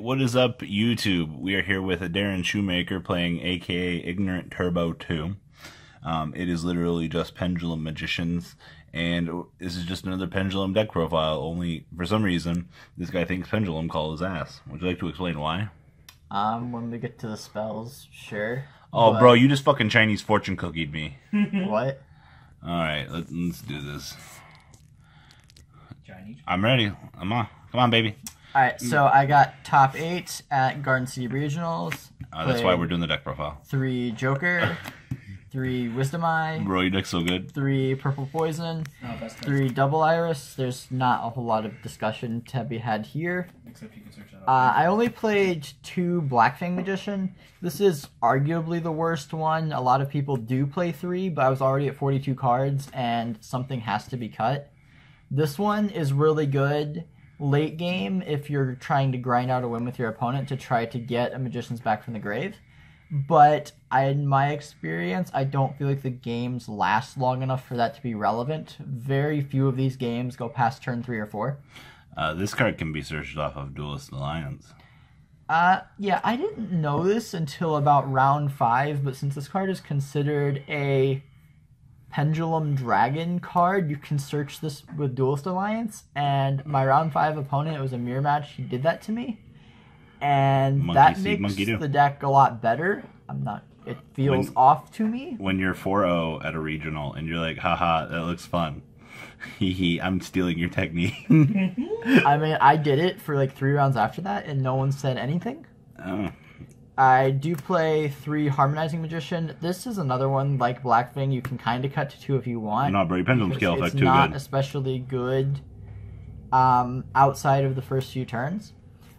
What is up, YouTube? We are here with a Darren Shoemaker playing aka Ignorant Turbo 2. It is literally just Pendulum Magicians, and this is just another Pendulum deck profile, only for some reason this guy thinks Pendulum call his ass. Would you like to explain why? When we get to the spells, sure. Oh, but... bro, you just fucking Chinese fortune cookied me. What? Alright, let's do this. Chinese? I'm ready. I'm on. Come on, baby. Alright, so I got top 8 at Garden City Regionals. That's why we're doing the deck profile. 3 Joker, 3 Wisdom Eye. Bro, your deck's so good. 3 Purple Poison, Oh, that's 3 Double Iris. There's not a whole lot of discussion to be had here. Except you can search that up. I only played 2 Blackfang Magician. This is arguably the worst one. A lot of people do play 3, but I was already at 42 cards, and something has to be cut. This one is really good late game if you're trying to grind out a win with your opponent to try to get a Magician's back from the grave. But in my experience, I don't feel like the games last long enough for that to be relevant. Very few of these games go past turn 3 or 4. This card can be searched off of Duelist Alliance. Yeah, I didn't know this until about round 5, but since this card is considered a Pendulum Dragon card, you can search this with Duelist Alliance, and my round 5 opponent, it was a mirror match, he did that to me, and that makes the deck a lot better. It feels off to me. When you're 4-0 at a regional, and you're like, haha, that looks fun. Hehe, I'm stealing your technique. I mean, I did it for like 3 rounds after that, and no one said anything. Oh. I do play 3 Harmonizing Magician. This is another one like Blackfang. You can kind of cut to 2 if you want. No, bro, your Pendulum scale effect too good. It's not especially good outside of the first few turns.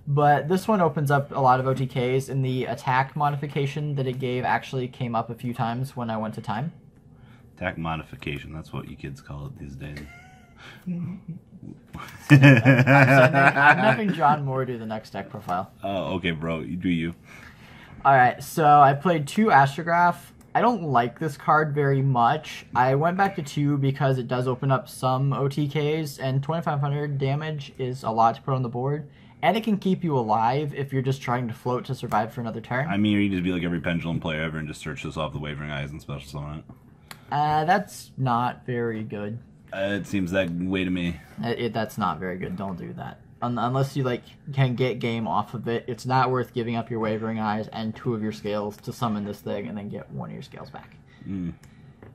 But this one opens up a lot of OTKs, and the attack modification that it gave actually came up a few times when I went to time. Attack modification, that's what you kids call it these days. I'm having John Moore do the next deck profile. Oh, okay, bro. You do you. Alright, so I played 2 Astrograph. I don't like this card very much. I went back to 2 because it does open up some OTKs, and 2,500 damage is a lot to put on the board. And it can keep you alive if you're just trying to float to survive for another turn. I mean, you need to be like every Pendulum player ever and just search this off the Wavering Eyes and special summon it. That's not very good. It seems that way to me. That's not very good. Don't do that. Unless you can get game off of it, it's not worth giving up your Wavering Eyes and 2 of your scales to summon this thing and then get 1 of your scales back.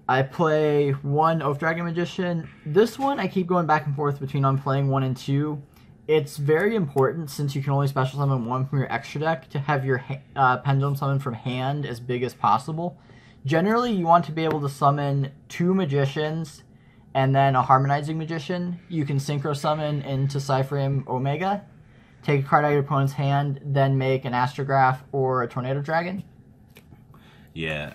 I play 1 Oath Dragon Magician. This one I keep going back and forth between on playing 1 and 2. It's very important, since you can only special summon 1 from your extra deck, to have your Pendulum summon from hand as big as possible. Generally, you want to be able to summon 2 Magicians and then a Harmonizing Magician. You can Synchro Summon into Cyframe Omega, take a card out of your opponent's hand, then make an Astrograph or a Tornado Dragon. Yeah,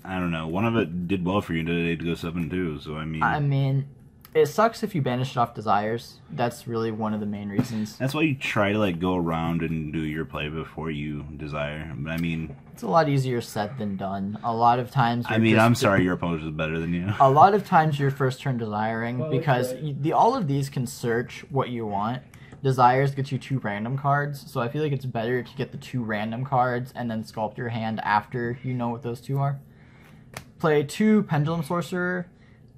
I don't know. One of it did well for you today to go 7-2, so I mean, it sucks if you banish it off Desires. That's really one of the main reasons. That's why you try to go around and do your play before you Desire. But I mean, it's a lot easier said than done. A lot of times. I'm sorry, your opponent is better than you. A lot of times you're first turn Desiring because all of these can search what you want. Desires gets you 2 random cards, so I feel like it's better to get the 2 random cards and then sculpt your hand after you know what those 2 are. Play 2 Pendulum Sorcerer.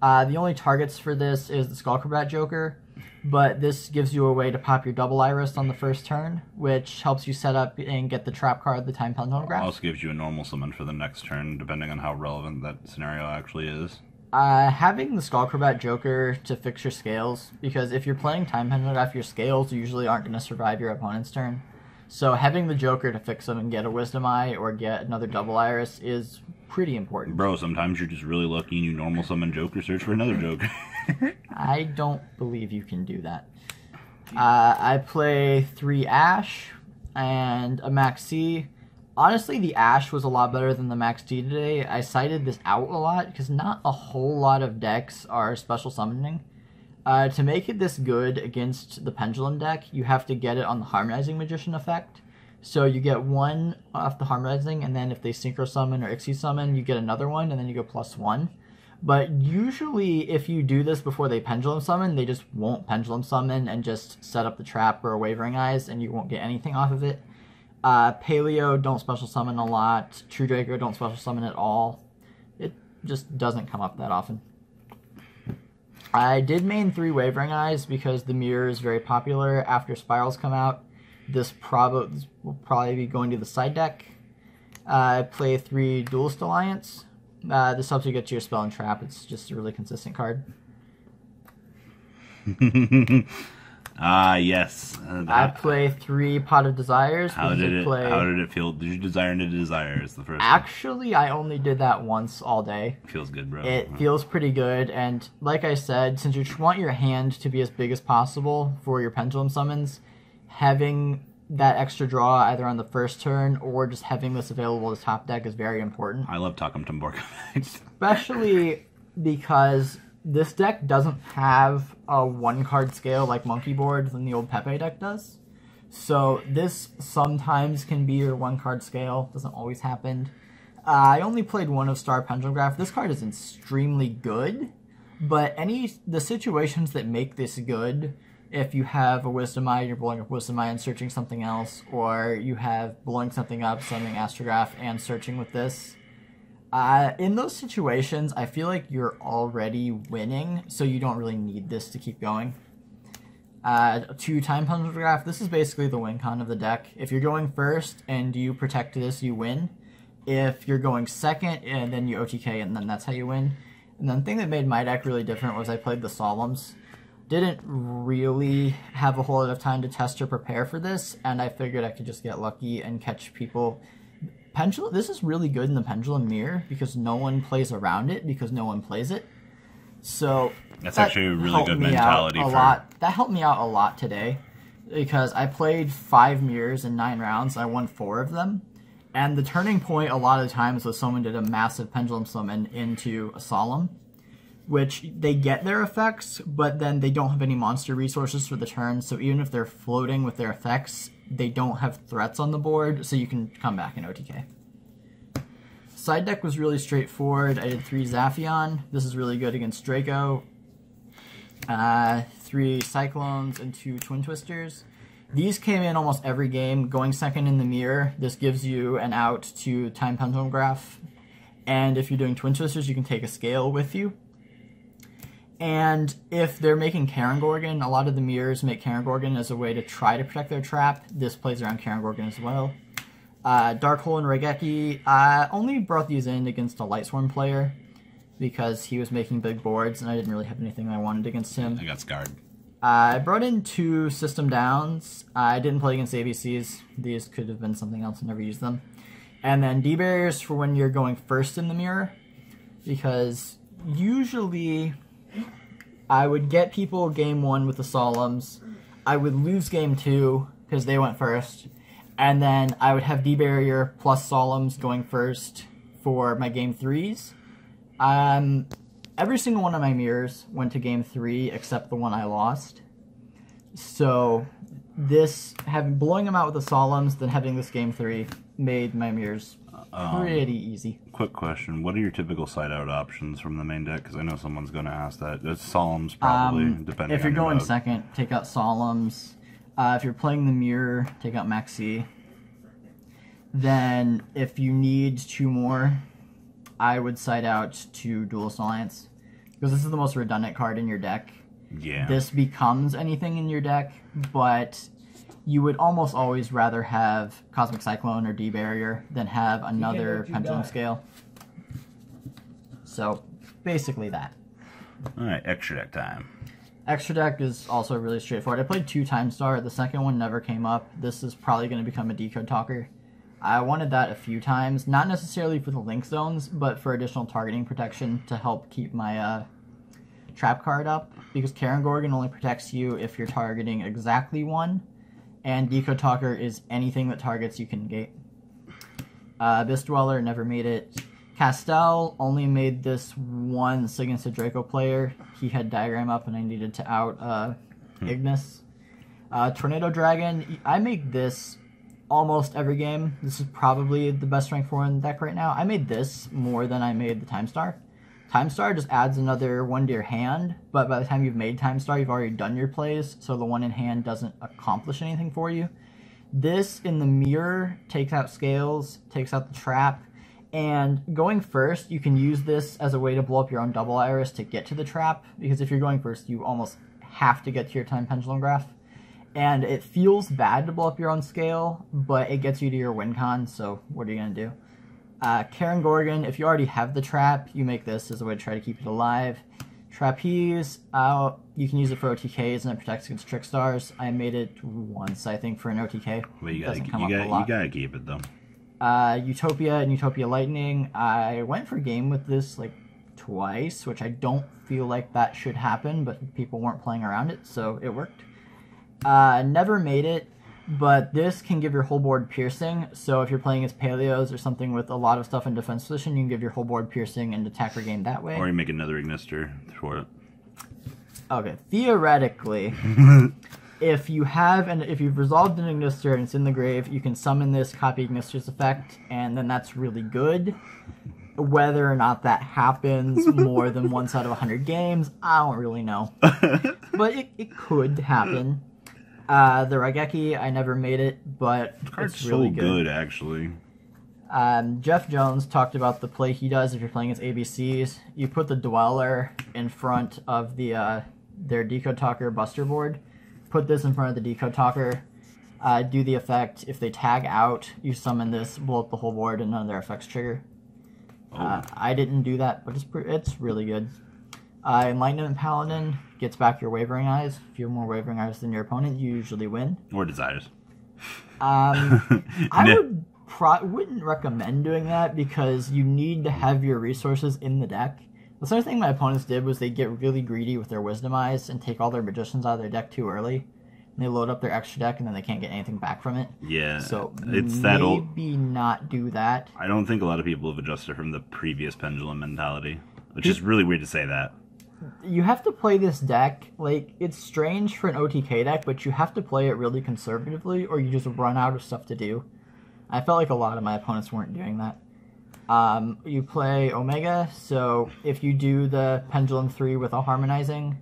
The only targets for this is the Skullcrobat Joker, but this gives you a way to pop your Double Iris on the first turn, which helps you set up and get the trap card the time Pendulum grabs. Also gives you a normal summon for the next turn, depending on how relevant that scenario actually is. Having the Skullcrobat Joker to fix your scales, because if you're playing time Pendulum, your scales usually aren't going to survive your opponent's turn. So having the Joker to fix them and get a Wisdom Eye or get another Double Iris is pretty important. Bro, sometimes you're just really lucky and you normal summon Joker, search for another Joker. I don't believe you can do that. I play 3 Ash and a Max C. Honestly, the Ash was a lot better than the Max D today. I cited this out a lot because not a whole lot of decks are special summoning. To make it this good against the Pendulum deck, you have to get it on the Harmonizing Magician effect. So you get 1 off the Harmonizing, and then if they Synchro Summon or Ixie Summon, you get another 1, and then you go +1. But usually, if you do this before they Pendulum Summon, they just won't Pendulum Summon and just set up the trap or Wavering Eyes, and you won't get anything off of it. Paleo, don't special summon a lot. True Draco, don't special summon at all. It just doesn't come up that often. I did main 3 Wavering Eyes because the mirror is very popular. After Spirals come out, this will probably be going to the side deck. I play 3 Duelist Alliance. This helps you get to your Spell and Trap. It's just a really consistent card. Yes. I play 3 Pot of Desires. How did it feel? Did you desire into desires the first Actually, I only did that once all day. Feels good, bro. It feels pretty good, and like I said, since you want your hand to be as big as possible for your Pendulum summons, having that extra draw either on the first turn or just having this available as top deck is very important. I love Takam Tumborg. Especially because this deck doesn't have a 1-card scale like Monkey Board than the old Pepe deck does. So this sometimes can be your 1-card scale. Doesn't always happen. I only played 1 of Star Pendulum Graph. This card is extremely good, but the situations that make this good, if you have a Wisdom Eye, you're blowing up Wisdom Eye and searching something else, or you have blowing something up, summoning Astrograph, and searching with this, in those situations, I feel like you're already winning, so you don't really need this to keep going. 2 Time Pendulum Graph, this is basically the win con of the deck. If you're going first and you protect this, you win. If you're going second, and then you OTK, and then that's how you win. And then the thing that made my deck really different was I played the Solemns. Didn't really have a whole lot of time to test or prepare for this, and I figured I could just get lucky and catch people. Pendulum, this is really good in the Pendulum Mirror because no one plays around it because no one plays it. So that's actually a really good mentality for that helped me out a lot today because I played 5 mirrors in 9 rounds. I won 4 of them. And the turning point a lot of times was someone did a massive Pendulum summon into a Solemn, which they get their effects, but then they don't have any monster resources for the turn, so even if they're floating with their effects, they don't have threats on the board, so you can come back in OTK. Side deck was really straightforward. I did 3 Zaphion. This is really good against Draco. 3 Cyclones and 2 Twin Twisters. These came in almost every game. Going second in the mirror, this gives you an out to Time Pendulum Graph. And if you're doing Twin Twisters, you can take a scale with you. And if they're making Karen Gorgon, a lot of the mirrors make Karen Gorgon as a way to try to protect their trap. This plays around Karen Gorgon as well. Dark Hole and Regeki, I only brought these in against a Lightsworn player because he was making big boards and I didn't really have anything I wanted against him. I got scarred. I brought in 2 System Downs. I didn't play against ABCs. These could have been something else. I never used them. And then D-Barriers for when you're going first in the mirror because usually I would get people game 1 with the Solemns. I would lose game 2 because they went first. And then I would have D-Barrier plus Solemns going first for my game 3s. Every single one of my mirrors went to game 3 except the one I lost. So this, blowing them out with the Solemns, then having this game 3 made my mirrors pretty easy. Quick question. What are your typical side-out options from the main deck? Because I know someone's going to ask that. It's Solemns, probably, depending on if you're your going mode. second, take out Solemns. If you're playing the mirror, take out Maxi. Then, if you need 2 more, I would side out to Duelist Alliance. Because this is the most redundant card in your deck. Yeah. This becomes anything in your deck, but you would almost always rather have Cosmic Cyclone or D-Barrier than have another Pendulum Scale. So, basically that. Alright, extra deck time. Extra deck is also really straightforward. I played 2 Time Star. The second one never came up. This is probably going to become a Decode Talker. I wanted that a few times, not necessarily for the Link Zones, but for additional targeting protection to help keep my trap card up, because Karen Gorgon only protects you if you're targeting exactly 1, and Decode Talker is anything that targets you can negate. Abyss Dweller never made it. Castel only made this once against a Draco player. He had Diagram up and I needed to out Ignis. Tornado Dragon, I make this almost every game. This is probably the best rank 4 in the deck right now. I made this more than I made the Time Star. Time Star just adds another 1 to your hand, but by the time you've made Time Star, you've already done your plays, so the 1 in hand doesn't accomplish anything for you. This in the mirror takes out scales, takes out the trap, and going first, you can use this as a way to blow up your own double iris to get to the trap, because if you're going first, you almost have to get to your time pendulum graph. And it feels bad to blow up your own scale, but it gets you to your win con, so what are you going to do? Karen Gorgon, if you already have the trap, you make this as a way to try to keep it alive. Trapeze, you can use it for OTKs and it protects against Trick Stars. I made it once, I think, for an OTK. Well, you gotta keep it though. Utopia and Utopia Lightning. I went for game with this like twice, which I don't feel like that should happen, but people weren't playing around it, so it worked. Never made it, but this can give your whole board piercing, so if you're playing as Paleos or something with a lot of stuff in defense position, you can give your whole board piercing and attack your game that way. Or you make another Ignister for it. Okay, theoretically, if you've resolved an Ignister and it's in the grave, you can summon this, copy Ignister's effect, and then that's really good. Whether or not that happens more than once out of 100 games, I don't really know. But it could happen. The Raigeki, I never made it, but it's really good. So good, actually. Jeff Jones talked about the play he does if you're playing as ABCs. You put the Dweller in front of their Decode Talker Buster board. Put this in front of the Decode Talker. Do the effect. If they tag out, you summon this, blow up the whole board, and none of their effects trigger. I didn't do that, but it's really good. Enlightenment Paladin gets back your Wavering Eyes. If you have more Wavering Eyes than your opponent, you usually win. Or Desires. I wouldn't recommend doing that because you need to have your resources in the deck. The sort of thing my opponents did was they get really greedy with their Wisdom Eyes and take all their Magicians out of their deck too early. And they load up their extra deck and then they can't get anything back from it. Yeah, so it's that old. Maybe not do that. I don't think a lot of people have adjusted from the previous Pendulum mentality, which is really weird to say that. You have to play this deck, like, it's strange for an OTK deck, but you have to play it really conservatively or you just run out of stuff to do. I felt like a lot of my opponents weren't doing that. You play Omega, so if you do the Pendulum 3 with a Harmonizing,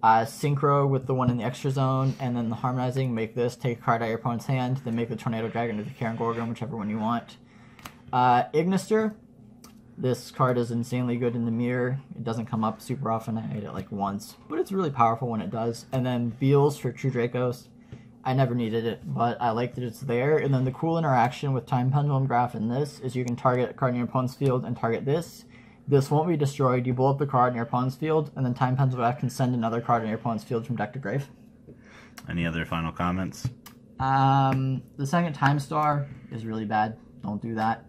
Synchro with the one in the extra zone, and then the Harmonizing, make this, take a card out of your opponent's hand, then make the Tornado Dragon or the Karen Gorgon, whichever one you want. Ignister, this card is insanely good in the mirror. It doesn't come up super often. I made it like once, but it's really powerful when it does. And then Beals for True Dracos. I never needed it, but I like that it's there. And then the cool interaction with Time Pendulum Graph in this is you can target a card in your opponent's field and target this. This won't be destroyed. You blow up the card in your opponent's field, and then Time Pendulum Graph can send another card in your opponent's field from deck to grave. Any other final comments? The second Time Star is really bad. Don't do that.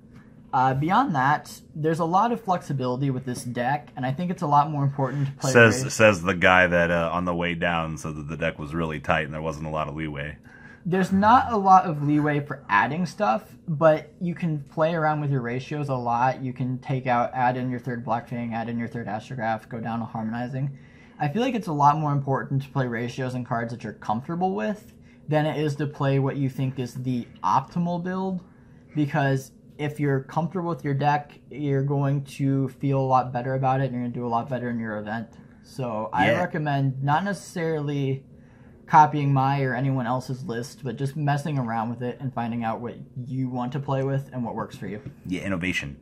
Beyond that, there's a lot of flexibility with this deck, and I think it's a lot more important to play. Says the guy that on the way down said that the deck was really tight and there wasn't a lot of leeway. There's not a lot of leeway for adding stuff, but you can play around with your ratios a lot. You can add in your third Black Fang, add in your third Astrograph, go down to Harmonizing. I feel like it's a lot more important to play ratios and cards that you're comfortable with than it is to play what you think is the optimal build, because if you're comfortable with your deck, you're going to feel a lot better about it and you're going to do a lot better in your event. So yeah. I recommend not necessarily copying my or anyone else's list, but just messing around with it and finding out what you want to play with and what works for you. Yeah, innovation.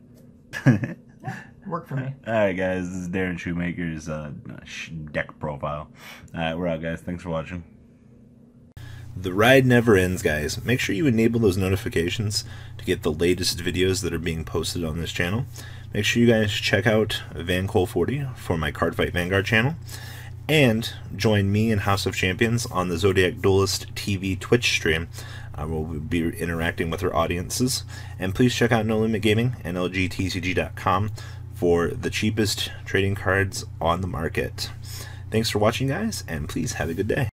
Worked for me. Alright guys, this is Darren Shoemaker's deck profile. Alright, we're out guys. Thanks for watching. The ride never ends, guys. Make sure you enable those notifications to get the latest videos that are being posted on this channel. Make sure you guys check out VanCole40 for my Cardfight Vanguard channel. And join me and House of Champions on the Zodiac Duelist TV Twitch stream. We'll be interacting with our audiences. And please check out No Limit Gaming and LGTCG.com for the cheapest trading cards on the market. Thanks for watching, guys, and please have a good day.